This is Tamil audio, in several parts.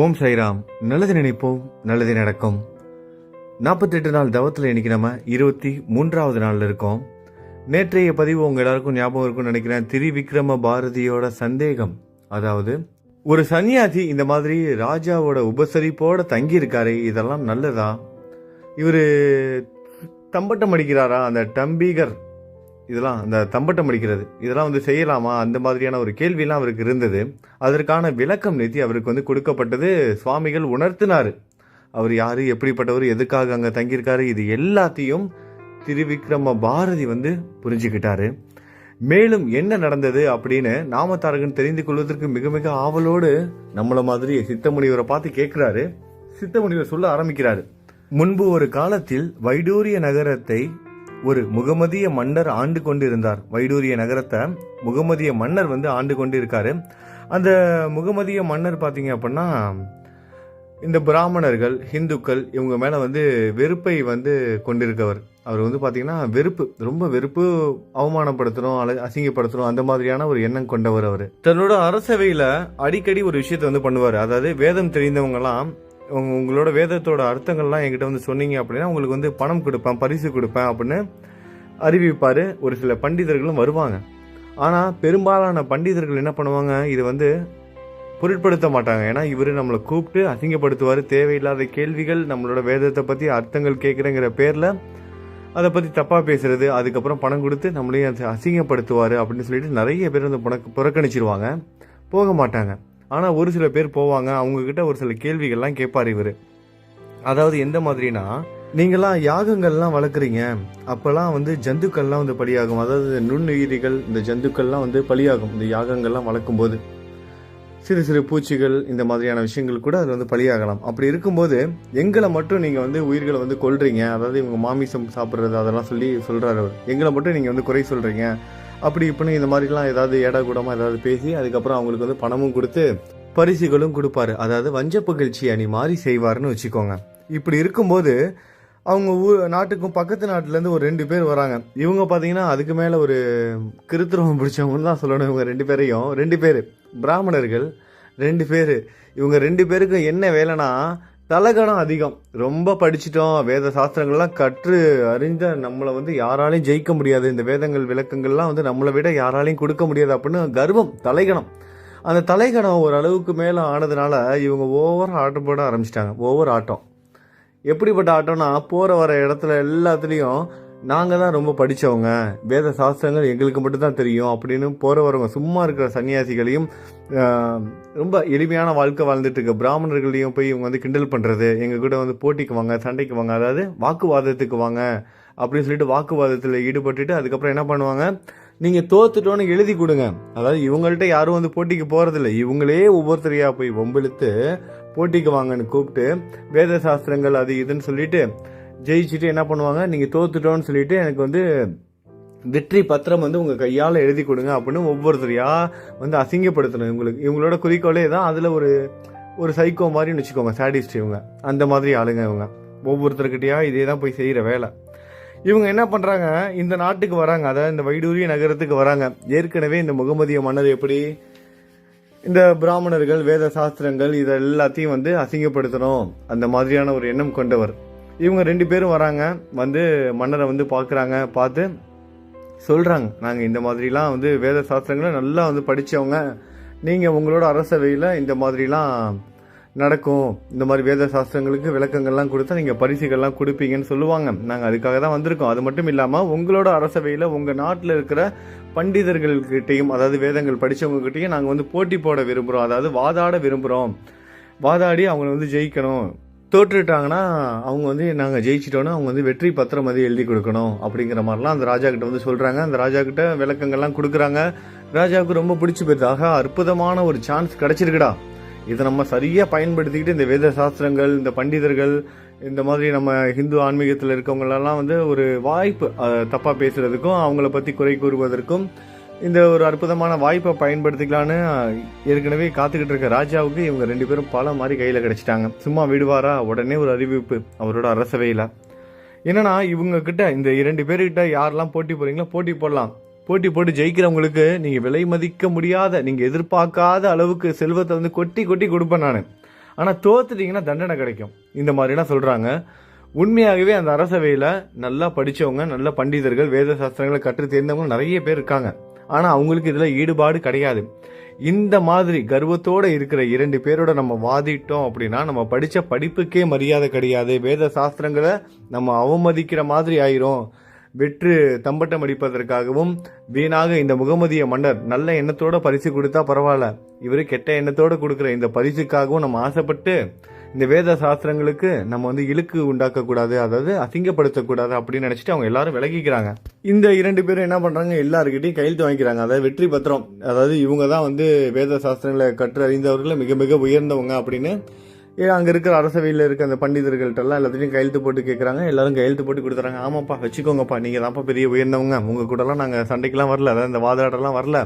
ஓம் சைராம். நல்லது நினைப்போம், நல்லது நடக்கும். 48 நாள் தவத்தில் இன்னைக்கு நம்ம 23வது நாளில் இருக்கோம். நேற்றைய பதிவு உங்கள் எல்லாருக்கும் ஞாபகம் இருக்கும்னு நினைக்கிறேன். திரிவிக்ரம பாரதியோட சந்தேகம். அதாவது ஒரு சன்னியாசி இந்த மாதிரி ராஜாவோட உபசரிப்போட தங்கி இருக்காரு, இதெல்லாம் நல்லதா? இவர் தம்பட்டம் அடிக்கிறாரா? அந்த டம்பீகர் இதெல்லாம், அந்த தம்பட்டம் அடிக்கிறது இதெல்லாம் செய்யலாமா? அந்த மாதிரியான ஒரு கேள்வியெல்லாம் அவருக்கு இருந்தது. அதற்கான விளக்கம் நேத்தி அவருக்கு கொடுக்கப்பட்டது. சுவாமிகள் உணர்த்தினார். அவர் யாரு, எப்படிப்பட்டவர், எதுக்காக அங்கே தங்கியிருக்காரு, இது எல்லாத்தையும் திரிவிக்ரம பாரதி புரிஞ்சுக்கிட்டாரு. மேலும் என்ன நடந்தது அப்படின்னு நாமத்தாரகன் தெரிந்து கொள்வதற்கு மிக மிக ஆவலோடு நம்மள மாதிரி சித்தமுனிவரை பார்த்து கேட்கிறாரு. சித்தமுனிவர் சொல்ல ஆரம்பிக்கிறாரு. முன்பு ஒரு காலத்தில் வைடூரிய நகரத்தை ஒரு முகமதிய மன்னர் ஆண்டு கொண்டு இருந்தார். வைடூரிய நகரத்தை முகமதிய மன்னர் ஆண்டு கொண்டு இருக்காரு. அந்த முகமதிய மன்னர் பார்த்தீங்க அப்படின்னா இந்த பிராமணர்கள், ஹிந்துக்கள் இவங்க மேல வெறுப்பை கொண்டிருக்கவர். அவர் பார்த்தீங்கன்னா வெறுப்பு, ரொம்ப வெறுப்பு, அவமானப்படுத்தணும், அசிங்கப்படுத்தணும், அந்த மாதிரியான ஒரு எண்ணம் கொண்டவர். அவர் தன்னோட அரசவையில அடிக்கடி ஒரு விஷயத்த பண்ணுவார். அதாவது வேதம் தெரிந்தவங்கலாம் உங்களோட வேதத்தோட அர்த்தங்கள்லாம் என்கிட்ட சொன்னீங்க அப்படின்னா உங்களுக்கு பணம் கொடுப்பேன், பரிசு கொடுப்பேன் அப்படின்னு அறிவிப்பார். ஒரு சில பண்டிதர்களும் வருவாங்க. ஆனால் பெரும்பாலான பண்டிதர்கள் என்ன பண்ணுவாங்க, இது பொருட்படுத்த மாட்டாங்க. ஏன்னா இவர் நம்மளை கூப்பிட்டு அசிங்கப்படுத்துவார். தேவையில்லாத கேள்விகள், நம்மளோட வேதத்தை பற்றி அர்த்தங்கள் கேட்குறேங்கிற பேரில் அதை பற்றி தப்பாக பேசுறது, அதுக்கப்புறம் பணம் கொடுத்து நம்மளையும் அசிங்கப்படுத்துவார் அப்படின்னு சொல்லிட்டு நிறைய பேர் புறக்கணிச்சிருவாங்க, போக மாட்டாங்க. ஆனால் ஒரு சில பேர் போவாங்க. அவங்கக்கிட்ட ஒரு சில கேள்விகள்லாம் கேட்பார் இவர். அதாவது எந்த மாதிரினா, நீங்களாம் யாகங்கள்லாம் வளர்க்குறீங்க, அப்போல்லாம் ஜந்துக்கள்லாம் பலியாகும். அதாவது நுண்ணுயிரிகள், இந்த ஜந்துக்கள்லாம் பலியாகும். இந்த யாகங்கள்லாம் வளர்க்கும் போது சிறு சிறு பூச்சிகள், இந்த மாதிரியான விஷயங்கள் கூட அது பலியாகலாம். அப்படி இருக்கும்போது எங்களை மட்டும் நீங்கள் உயிர்களை கொல்றீங்க, அதாவது இவங்க மாமிசம் சாப்பிட்றது அதெல்லாம் சொல்கிறார் அவர். எங்களை மட்டும் நீங்கள் குறை சொல்கிறீங்க அப்படி இப்படின்னு இந்த மாதிரிலாம் ஏதாவது ஏடா கூடமாக ஏதாவது பேசி அதுக்கப்புறம் அவங்களுக்கு பணமும் கொடுத்து பரிசுகளும் கொடுப்பாரு. அதாவது வஞ்ச புகழ்ச்சி அணி மாதிரி செய்வார்னு வச்சுக்கோங்க. இப்படி இருக்கும்போது அவங்க நாட்டுக்கும் பக்கத்து நாட்டிலேருந்து ஒரு 2 பேர் வராங்க. இவங்க பார்த்தீங்கன்னா அதுக்கு மேலே ஒரு கிருத்திரவம் பிடிச்சவங்கன்னு தான் சொல்லணும். இவங்க 2 பேர் பிராமணர்கள், 2 பேர். இவங்க 2 பேருக்கும் என்ன வேலைனா தலகணம் அதிகம். ரொம்ப படிச்சுட்டோம், வேத சாஸ்திரங்கள்லாம் கற்று அறிஞ்ச நம்மளை யாராலையும் ஜெயிக்க முடியாது, இந்த வேதங்கள் விளக்கங்கள்லாம் நம்மளை விட யாராலையும் கொடுக்க முடியாது அப்படின்னு கர்வம், தலைகணம். அந்த தலைகணம் ஒரு அளவுக்கு மேலே ஆனதுனால இவங்க ஓவர் ஆட்டம் போட ஆரம்பிச்சிட்டாங்க. ஓவர் ஆட்டம். எப்படிப்பட்ட ஆட்டம்னா, போகிற வர இடத்துல எல்லாத்துலேயும் நாங்கள் தான் ரொம்ப படித்தவங்க, வேத சாஸ்திரங்கள் எங்களுக்கு மட்டும்தான் தெரியும் அப்படின்னு போகிற வரவங்க, சும்மா இருக்கிற சன்னியாசிகளையும், ரொம்ப எளிமையான வாழ்க்கை வாழ்ந்துட்டு இருக்க பிராமணர்களையும் போய் இவங்க கிண்டல் பண்ணுறது, எங்கள் கூட போட்டிக்கு வாங்க, சண்டைக்கு வாங்க, அதாவது வாக்குவாதத்துக்கு வாங்க அப்படின்னு சொல்லிட்டு வாக்குவாதத்தில் ஈடுபட்டுட்டு அதுக்கப்புறம் என்ன பண்ணுவாங்க, நீங்கள் தோத்துட்டோன்னு எழுதி கொடுங்க. அதாவது இவங்கள்ட்ட யாரும் போட்டிக்கு போகிறதில்ல, இவங்களே ஒவ்வொருத்தரையாக போய் வம்பிழுத்து போட்டிக்கு வாங்கன்னு கூப்பிட்டு வேத சாஸ்திரங்கள் அது இதுன்னு சொல்லிட்டு ஜெயிச்சுட்டு என்ன பண்ணுவாங்க, நீங்கள் தோத்துட்டோன்னு சொல்லிட்டு எனக்கு வெற்றி பத்திரம் உங்கள் கையால் எழுதி கொடுங்க அப்படின்னு ஒவ்வொருத்தரையா அசிங்கப்படுத்தணும். இவங்களோட குறிக்கோளே தான். அதில் ஒரு சைக்கோ மாதிரின்னு வச்சுக்கோங்க, சாடிஸ்ட் இவங்க. அந்த மாதிரி ஆளுங்க இவங்க. ஒவ்வொருத்தர்கிட்டயா இதே தான் போய் செய்கிற வேலை. இவங்க என்ன பண்ணுறாங்க, இந்த நாட்டுக்கு வராங்க, அதாவது இந்த வைடூரிய நகரத்துக்கு வராங்க. ஏற்கனவே இந்த முகமதிய மன்னர் எப்படி இந்த பிராமணர்கள், வேத சாஸ்திரங்கள் இதை எல்லாத்தையும் அசிங்கப்படுத்தணும், அந்த மாதிரியான ஒரு எண்ணம் கொண்டவர். இவங்க 2 பேரும் வராங்க. மன்னரை பார்க்குறாங்க. பார்த்து சொல்கிறாங்க, நாங்கள் இந்த மாதிரிலாம் வேத சாஸ்திரங்களை நல்லா படித்தவங்க, நீங்கள் உங்களோட அரசவையில் இந்த மாதிரிலாம் நடக்கும், இந்த மாதிரி வேத சாஸ்திரங்களுக்கு விளக்கங்கள்லாம் கொடுத்தா நீங்கள் பரிசுகள்லாம் கொடுப்பீங்கன்னு சொல்லுவாங்க. நாங்கள் அதுக்காக தான் வந்திருக்கோம். அது மட்டும் இல்லாமல் உங்களோட அரசவையில் உங்கள் நாட்டில் இருக்கிற பண்டிதர்கள்கிட்டையும், அதாவது வேதங்கள் படித்தவங்ககிட்டையும் நாங்கள் போட்டி போட விரும்புகிறோம், அதாவது வாதாட விரும்புகிறோம். வாதாடி அவங்க ஜெயிக்கணும். தோற்றுட்டாங்கன்னா அவங்க நாங்கள் ஜெயிச்சிட்டோன்னா அவங்க வெற்றி பத்திரம் எழுதி கொடுக்கணும் அப்படிங்கிற மாதிரிலாம் அந்த ராஜா கிட்ட சொல்கிறாங்க. அந்த ராஜா கிட்ட விளக்கங்கள்லாம் கொடுக்குறாங்க. ராஜாவுக்கு ரொம்ப பிடிச்சி போயிருது. ஆக அற்புதமான ஒரு சான்ஸ் கிடச்சிருக்குடா, இதை நம்ம சரியாக பயன்படுத்திக்கிட்டு இந்த வேத சாஸ்திரங்கள், இந்த பண்டிதர்கள், இந்த மாதிரி நம்ம ஹிந்து ஆன்மீகத்தில் இருக்கவங்களெல்லாம் ஒரு வாய்ப்பு, தப்பாக பேசுகிறதுக்கும் அவங்கள பற்றி குறை கூறுவதற்கும் இந்த ஒரு அற்புதமான வாய்ப்பை பயன்படுத்திக்கலான்னு ஏற்கனவே காத்துக்கிட்டு இருக்க ராஜாவுக்கு இவங்க 2 பேரும் பல மாதிரி கையில் கிடச்சிட்டாங்க. சும்மா விடுவாரா? உடனே ஒரு அறிவிப்பு அவரோட அரசவையில். என்னன்னா, இவங்க கிட்ட இந்த 2 பேர்கிட்ட யாரெல்லாம் போட்டி போறீங்களோ போட்டி போடலாம். போட்டி போட்டு ஜெயிக்கிறவங்களுக்கு நீங்கள் விலை மதிக்க முடியாத, நீங்கள் எதிர்பார்க்காத அளவுக்கு செல்வத்தை கொட்டி கொட்டி கொடுப்பேன் நான். ஆனால் தோத்துட்டிங்கன்னா தண்டனை கிடைக்கும், இந்த மாதிரிலாம் சொல்கிறாங்க. உண்மையாகவே அந்த அரசவையில் நல்லா படித்தவங்க, நல்ல பண்டிதர்கள், வேத சாஸ்திரங்களை கற்று தேர்ந்தவங்க நிறைய பேர் இருக்காங்க. ஆனால் அவங்களுக்கு இதில் ஈடுபாடு கிடையாது. இந்த மாதிரி கர்வத்தோடு இருக்கிற 2 பேரோட நம்ம வாதிட்டோம் அப்படின்னா நம்ம படித்த படிப்புக்கே மரியாதை கிடையாது, வேத சாஸ்திரங்களை நம்ம அவமதிக்கிற மாதிரி ஆயிரும். வெற்று தம்பட்டம் அடிப்பதற்காகவும் வீணாக இந்த முகமதிய மன்னர் நல்ல எண்ணத்தோட பரிசு கொடுத்தா பரவாயில்ல, இவர் கெட்ட எண்ணத்தோட கொடுக்குற இந்த பரிசுக்காகவும் நம்ம ஆசைப்பட்டு இந்த வேத சாஸ்திரங்களுக்கு நம்ம இழுக்கு உண்டாக்க கூடாது, அதாவது அசிங்கப்படுத்தக்கூடாது அப்படின்னு நினைச்சிட்டு அவங்க எல்லாரும் விலகிக்கிறாங்க. இந்த 2 பேரும் என்ன பண்றாங்க, எல்லாருக்கிட்டையும் கையெழுத்து வாங்கிக்கிறாங்க. அதாவது வெற்றி பத்திரம், அதாவது இவங்க தான் வேத சாஸ்திரங்களை கற்று அறிந்தவர்கள், மிக மிக உயர்ந்தவங்க அப்படின்னு அங்க இருக்கிற அரசவையில் இருக்க அந்த பண்டிதர்கள்ட்ட எல்லாம் எல்லாத்தையும் கையெழுத்து போட்டு கேட்கறாங்க. எல்லாரும் கையெழுத்து போட்டு கொடுத்துறாங்க. ஆமாப்பா வச்சுக்கோங்கப்பா, நீங்க தான்ப்பா பெரிய உயர்ந்தவங்க, உங்க கூட எல்லாம் நாங்க சண்டைக்கெல்லாம் வரல, அதாவது இந்த வாதாடலாம் வரல,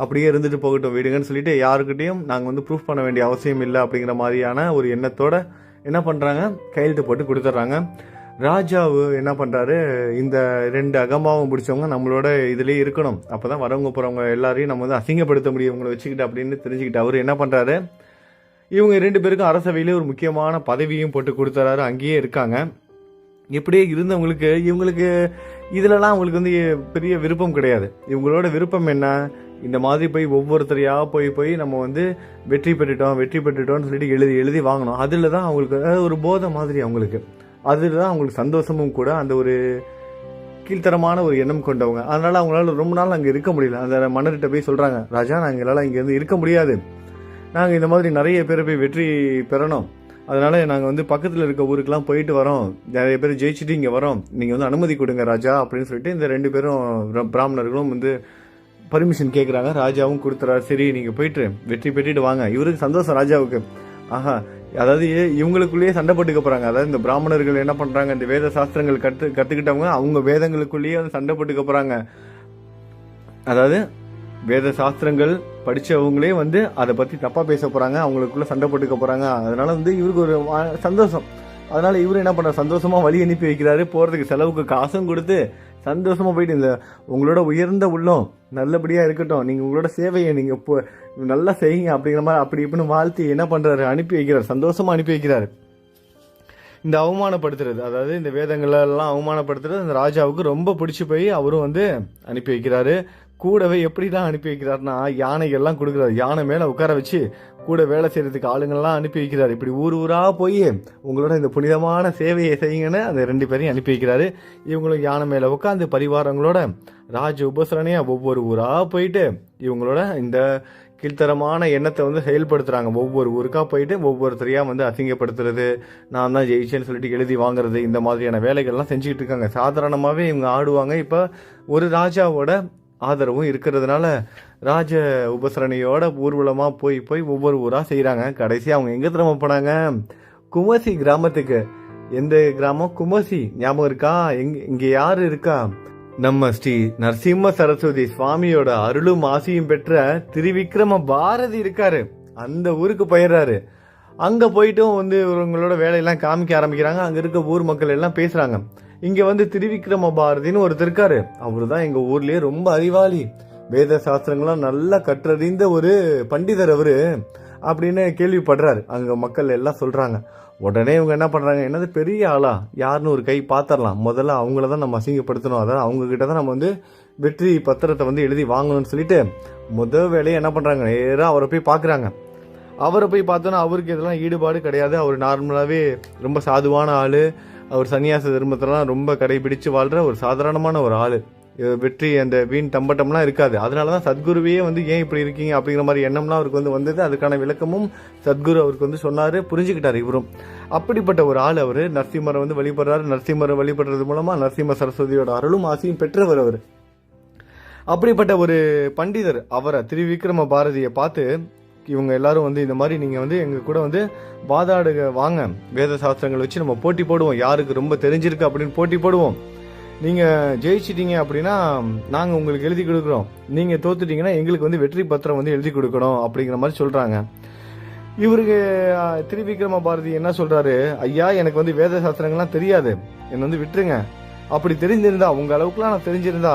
அப்படியே இருந்துட்டு போகட்டும் வீடுங்கன்னு சொல்லிட்டு யாருக்கிட்டையும் நாங்கள் ப்ரூஃப் பண்ண வேண்டிய அவசியம் இல்லை அப்படிங்கிற மாதிரியான ஒரு எண்ணத்தோட என்ன பண்ணுறாங்க, கையெழுத்து போட்டு கொடுத்துட்றாங்க. ராஜாவு என்ன பண்ணுறாரு, இந்த 2 அகம்பாவம் பிடிச்சவங்க நம்மளோட இதுலேயே இருக்கணும், அப்போ தான் வரவங்க போகிறவங்க எல்லாரையும் நம்ம அசிங்கப்படுத்த முடியும் இவங்களை வச்சுக்கிட்டு அப்படின்னு தெரிஞ்சுக்கிட்டு அவர் என்ன பண்ணுறாரு, இவங்க 2 பேருக்கும் அரசவையிலே ஒரு முக்கியமான பதவியும் போட்டு கொடுத்துறாரு. அங்கேயே இருக்காங்க. இப்படியே இருந்தவங்களுக்கு இவங்களுக்கு இதிலலாம் அவங்களுக்கு பெரிய விருப்பம் கிடையாது. இவங்களோட விருப்பம் என்ன, இந்த மாதிரி போய் ஒவ்வொருத்தரையாக போய் நம்ம வெற்றி பெற்றுட்டோம்னு சொல்லிட்டு எழுதி வாங்கணும். அதில் தான் அவங்களுக்கு ஒரு போதை மாதிரி, அவங்களுக்கு அதில் தான் அவங்களுக்கு சந்தோஷமும் கூட. அந்த ஒரு கீழ்த்தரமான ஒரு எண்ணம் கொண்டவங்க. அதனால அவங்களால ரொம்ப நாள் அங்கே இருக்க முடியல. அந்த மன்னர்கிட்ட போய் சொல்கிறாங்க, ராஜா நாங்கள் எங்களால் இங்கேருந்து இருக்க முடியாது, நாங்கள் இந்த மாதிரி நிறைய பேரை போய் வெற்றி பெறணும், அதனால நாங்கள் பக்கத்தில் இருக்க ஊருக்கெல்லாம் போயிட்டு வரோம், நிறைய பேர் ஜெயிச்சுட்டு இங்கே வரோம், நீங்கள் அனுமதி கொடுங்க ராஜா அப்படின்னு சொல்லிட்டு இந்த 2 பேரும் பிராமணர்களும் பர்மிஷன் கேட்குறாங்க. ராஜாவும் கொடுத்துறாரு. சரி நீங்கள் போயிட்டு வெற்றி பெற்றுட்டு வாங்க. இவருக்கு சந்தோஷம் ராஜாவுக்கு. ஆஹா, அதாவது இவங்களுக்குள்ளேயே சண்டை போட்டுக்க போகிறாங்க. அதாவது இந்த பிராமணர்கள் என்ன பண்ணுறாங்க, இந்த வேத சாஸ்திரங்கள் கற்றுக்கிட்டவங்க அவங்க வேதங்களுக்குள்ளேயே சண்டை போட்டுக்க போகிறாங்க. அதாவது வேத சாஸ்திரங்கள் படித்தவங்களே அதை பற்றி தப்பாக பேச போகிறாங்க, அவங்களுக்குள்ள சண்டை போட்டுக்க போகிறாங்க. அதனால இவருக்கு ஒரு சந்தோஷம். அதனால இவரு என்ன பண்ணுற, சந்தோஷமாக வழி அனுப்பி வைக்கிறாரு. போகிறதுக்கு செலவுக்கு காசும் கொடுத்து சந்தோஷமாக போயிட்டு, இந்த உங்களோட உயர்ந்த உள்ளம் நல்லபடியாக இருக்கட்டும், நீங்கள் உங்களோட சேவையை நீங்கள் நல்லா செய்யுங்க அப்படிங்கிற மாதிரி அப்படி இப்படின்னு வாழ்த்தி என்ன பண்ணுறாரு, அனுப்பி வைக்கிறார். சந்தோஷமாக அனுப்பி வைக்கிறாரு. இந்த அவமானப்படுத்துறது, அதாவது இந்த வேதங்களெல்லாம் அவமானப்படுத்துறது அந்த ராஜாவுக்கு ரொம்ப பிடிச்சி போய் அவரும் அனுப்பி வைக்கிறாரு. கூடவே எப்படிலாம் அனுப்பி வைக்கிறாருன்னா, யானைகள்லாம் கொடுக்குறாரு, யானை மேலே உட்கார வச்சு கூட வேலை செய்கிறதுக்கு ஆளுங்கள்லாம் அனுப்பி வைக்கிறாரு. இப்படி ஊராக போய் உங்களோட இந்த புனிதமான சேவையை செய்யுங்கன்னு அந்த 2 பேரையும் அனுப்பி வைக்கிறாரு. இவங்களும் யானை மேலே உட்காந்து பரிவாரங்களோட ராஜ உபசரணையாக ஒவ்வொரு ஊராக போயிட்டு இவங்களோட இந்த கீழ்த்தரமான எண்ணத்தை செயல்படுத்துகிறாங்க. ஒவ்வொரு ஊருக்காக போயிட்டு ஒவ்வொருத்தரையாக அசிங்கப்படுத்துறது, நான் தான் ஜெயிச்சேன்னு சொல்லிட்டு எழுதி வாங்குறது, இந்த மாதிரியான வேலைகள்லாம் செஞ்சுக்கிட்டு இருக்காங்க. சாதாரணமாகவே இவங்க ஆடுவாங்க. இப்போ ஒரு ராஜாவோட ஆதரவும் இருக்கிறதுனால ராஜ உபசரணையோட ஊர்வலமாக போய் ஒவ்வொரு ஊராக செய்கிறாங்க. கடைசி அவங்க எங்கே திரும்ப போனாங்க, குமசி கிராமத்துக்கு. எந்த கிராமம், குமசி. ஞாபகம் இருக்கா? இங்கே யார் இருக்கா, நம்ம ஸ்ரீ நரசிம்ம சரஸ்வதி சுவாமியோட அருளும் ஆசியும் பெற்ற திரிவிக்ரம பாரதி இருக்காரு. அந்த ஊருக்கு போயிடுறாரு. அங்க போயிட்டும் இவங்களோட வேலையெல்லாம் காமிக்க ஆரம்பிக்கிறாங்க. அங்க இருக்க ஊர் மக்கள் எல்லாம் பேசுறாங்க. இங்க திரிவிக்ரம பாரதின்னு ஒருத்தர் இருக்காரு, அவரு தான் எங்க ஊர்லயே ரொம்ப அறிவாளி, வேத சாஸ்திரங்கள்லாம் நல்லா கற்றறிந்த ஒரு பண்டிதர் அவரு அப்படின்னு கேள்விப்படுறாரு. அங்க மக்கள் எல்லாம் சொல்றாங்க. உடனே இவங்க என்ன பண்றாங்க, என்னது பெரிய ஆளா, யாருன்னு ஒரு கை பாத்திரலாம், முதல்ல அவங்கள தான் நம்ம அசிங்கப்படுத்தணும், அதாவது அவங்க கிட்ட தான் நம்ம வெற்றி பத்திரத்தை எழுதி வாங்கணும்னு சொல்லிட்டு முதல் வேலையை என்ன பண்றாங்க, நேராக அவரை போய் பாக்குறாங்க. அவரை போய் பார்த்தோன்னா அவருக்கு இதெல்லாம் ஈடுபாடு கிடையாது. அவர் நார்மலாகவே ரொம்ப சாதுவான ஆள், அவர் சன்னியாச தர்மத்தெல்லாம் ரொம்ப கடைபிடிச்சு வாழ்கிற ஒரு சாதாரணமான ஒரு ஆள். வெற்றி அந்த வீண் தம்பட்டம்லாம் இருக்காது. அதனால தான் சத்குருவையே ஏன் இப்படி இருக்கீங்க அப்படிங்கிற மாதிரி எண்ணம்லாம் அவருக்கு வந்தது. அதுக்கான விளக்கமும் சத்குரு அவருக்கு சொன்னார், புரிஞ்சுக்கிட்டார் இவரும். அப்படிப்பட்ட ஒரு ஆள் அவர். நரசிம்மரை வழிபடுறாரு. நரசிம்மரை வழிபடுறது மூலமாக நரசிம்ம சரஸ்வதியோட அருளும் ஆசையும் பெற்றவர் அவர். அப்படிப்பட்ட ஒரு பண்டிதர் அவரை திரிவிக்ரம பாரதியை பார்த்து இவங்க எல்லாரும் இந்த மாதிரி நீங்கள் எங்கள் கூட வாதாடுக வாங்க, வேத சாஸ்திரங்கள் வச்சு நம்ம போட்டி போடுவோம், யாருக்கு ரொம்ப தெரிஞ்சிருக்கு அப்படின்னு போட்டி போடுவோம். நீங்கள் ஜெயிச்சிட்டீங்க அப்படின்னா நாங்கள் உங்களுக்கு எழுதி கொடுக்குறோம், நீங்கள் தோத்துட்டீங்கன்னா எங்களுக்கு வெற்றி பத்திரம் எழுதி கொடுக்கணும் அப்படிங்கிற மாதிரி சொல்கிறாங்க. இவருக்கு திரிவிக்ரம பாரதி என்ன சொல்கிறாரு, ஐயா எனக்கு வேத சாஸ்திரங்கள்லாம் தெரியாது, என்னை விட்டுருங்க, அப்படி தெரிஞ்சிருந்தா உங்கள் அளவுக்குலாம் நான் தெரிஞ்சிருந்தா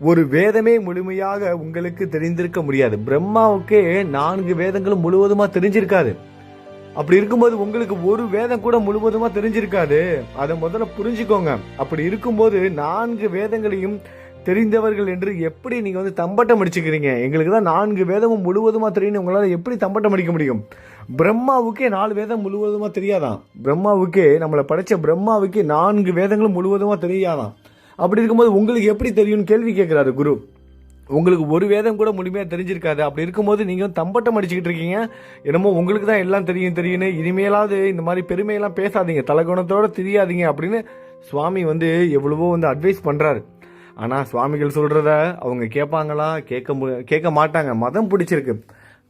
ஒரு வேதமே முழுமையாக உங்களுக்கு தெரிந்திருக்க முடியாது. பிரம்மாவுக்கே 4 வேதங்களும் முழுவதுமா தெரிஞ்சிருக்காது. அப்படி இருக்கும்போது உங்களுக்கு ஒரு வேதம் கூட முழுவதுமா தெரிஞ்சிருக்காது. அதை முதல்ல புரிஞ்சுக்கோங்க. அப்படி இருக்கும்போது 4 வேதங்களையும் தெரிந்தவர்கள் என்று எப்படி நீங்க தம்பட்டம் அடிச்சுக்கிறீங்க? எங்களுக்கு தான் 4 வேதமும் முழுவதுமா தெரியும், உங்களால எப்படி தம்பட்டம் அடிக்க முடியும்? பிரம்மாவுக்கே 4 வேதம் முழுவதுமா தெரியாதான். பிரம்மாவுக்கே, நம்மளை படைச்ச பிரம்மாவுக்கே 4 வேதங்களும் முழுவதுமா தெரியாதான். அப்படி இருக்கும்போது உங்களுக்கு எப்படி தெரியும்னு கேள்வி கேட்கிறாரு குரு. உங்களுக்கு ஒரு வேதம் கூட முழுமையாக தெரிஞ்சிருக்காது. அப்படி இருக்கும்போது நீங்கள் தம்பட்டம் அடிச்சுக்கிட்டு இருக்கீங்க. என்னமோ உங்களுக்கு தான் எல்லாம் தெரியும்னு. இனிமேலாவது இந்த மாதிரி பெருமையெல்லாம் பேசாதீங்க, தலகுணத்தோடு தெரியாதீங்க அப்படின்னு சுவாமி எவ்வளவோ அட்வைஸ் பண்ணுறாரு. ஆனால் சுவாமிகள் சொல்கிறத அவங்க கேட்பாங்களா? கேட்க மாட்டாங்க. மதம் பிடிச்சிருக்கு,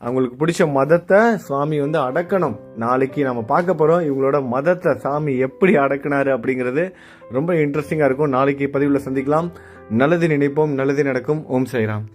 அவங்களுக்கு பிடிச்ச மதத்தை சுவாமி அடக்கணும். நாளைக்கு நம்ம பார்க்க போகிறோம் இவங்களோட மதத்தை சாமி எப்படி அடக்கினாரு அப்படிங்கிறது ரொம்ப இன்ட்ரெஸ்டிங்காக இருக்கும். நாளைக்கு பதிவில் சந்திக்கலாம். நல்லது நினைப்போம், நல்லது நடக்கும். ஓம் சாய்ராம்.